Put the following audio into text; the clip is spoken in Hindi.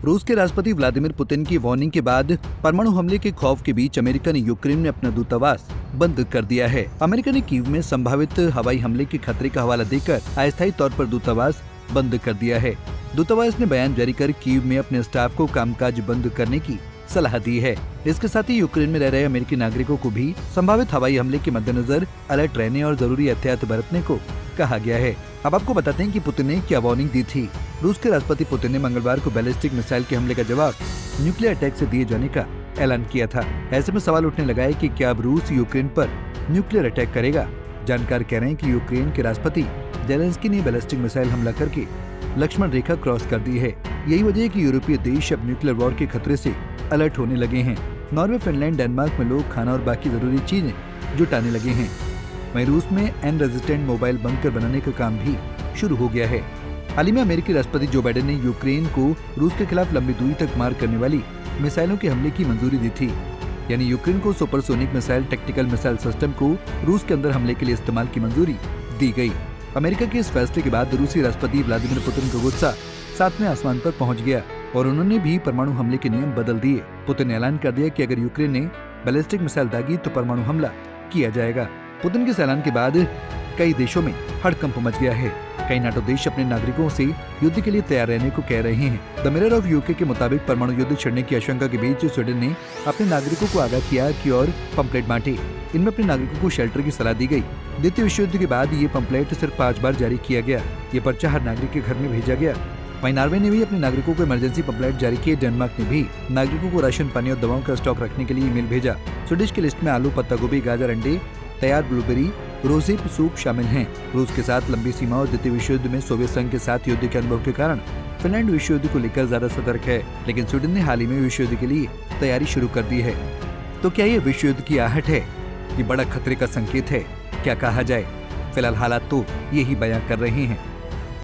रूस के राष्ट्रपति व्लादिमीर पुतिन की वार्निंग के बाद परमाणु हमले के खौफ के बीच अमेरिका ने यूक्रेन में अपना दूतावास बंद कर दिया है। अमेरिका ने कीव में संभावित हवाई हमले के खतरे का हवाला देकर अस्थायी तौर पर दूतावास बंद कर दिया है। दूतावास ने बयान जारी कर कीव में अपने स्टाफ को कामकाज बंद करने की सलाह दी है। इसके साथ ही यूक्रेन में रह रहे अमेरिकी नागरिकों को भी संभावित हवाई हमले के मद्देनजर अलर्ट रहने और जरूरी एहतियात बरतने को कहा गया है। अब आपको बताते हैं कि पुतिन ने क्या वार्निंग दी थी। रूस के राष्ट्रपति पुतिन ने मंगलवार को बैलिस्टिक मिसाइल के हमले का जवाब न्यूक्लियर अटैक से दिए जाने का ऐलान किया था। ऐसे में सवाल उठने लगा है कि क्या अब रूस यूक्रेन पर न्यूक्लियर अटैक करेगा। जानकार कह रहे हैं कि यूक्रेन के राष्ट्रपति जेलेंस्की ने बैलिस्टिक मिसाइल हमला करके लक्ष्मण रेखा क्रॉस कर दी है। यही वजह है कि यूरोपीय देश अब न्यूक्लियर वॉर के खतरे से अलर्ट होने लगे हैं। नॉर्वे, फिनलैंड, डेनमार्क में लोग खाना और बाकी जरूरी चीजें जुटाने लगे हैं। वहीं रूस में एन रेजिस्टेंट मोबाइल बंकर बनाने का काम भी शुरू हो गया है। हाल ही में अमेरिकी राष्ट्रपति जो बाइडेन ने यूक्रेन को रूस के खिलाफ लंबी दूरी तक मार करने वाली मिसाइलों के हमले की मंजूरी दी थी। यानी यूक्रेन को supersonic missile tactical missile system को रूस के अंदर हमले के लिए इस्तेमाल की मंजूरी दी गई। अमेरिका के इस फैसले के बाद रूसी राष्ट्रपति व्लादिमीर पुतिन का गुस्सा सातवें आसमान पर पहुंच गया और उन्होंने भी परमाणु हमले के नियम बदल दिए। पुतिन ने ऐलान कर दिया कि अगर यूक्रेन ने बैलिस्टिक मिसाइल दागी तो परमाणु हमला किया जाएगा। पुतिन के इस ऐलान के बाद कई देशों में हड़कंप मच गया है। कई नाटो देश अपने नागरिकों से युद्ध के लिए तैयार रहने को कह रहे हैं। द मिरर ऑफ यूके के मुताबिक परमाणु युद्ध छिड़ने की आशंका के बीच स्वीडन ने अपने नागरिकों को आगाह किया कि और पंपलेट बांटे। इनमें अपने नागरिकों को शेल्टर की सलाह दी गई। द्वितीय विश्व युद्ध के बाद ये पंपलेट सिर्फ 5 बार जारी किया गया। ये पर्चा हर नागरिक के घर में भेजा गया। वहीं नॉर्वे ने भी अपने नागरिकों को इमरजेंसी पंपलेट जारी किए। डेनमार्क ने भी नागरिकों को राशन, पानी और दवाओं का स्टॉक रखने के लिए ईमेल भेजा। स्वीडिश की लिस्ट में आलू, पत्ता गोभी, गाजर, अंडे, तैयार ब्लूबेरी, रोज़िप सूप शामिल हैं। रूस के साथ लंबी सीमा और द्वितीय विश्व युद्ध में सोवियत संघ के साथ युद्ध के अनुभव के कारण फिनलैंड विश्व युद्ध को लेकर ज्यादा सतर्क है। लेकिन स्वीडन ने हाल ही में विश्व युद्ध के लिए तैयारी शुरू कर दी है। तो क्या ये विश्व युद्ध की आहट है? ये बड़ा खतरे का संकेत है? क्या कहा जाए? फिलहाल हालात तो यही बयां कर रहे हैं।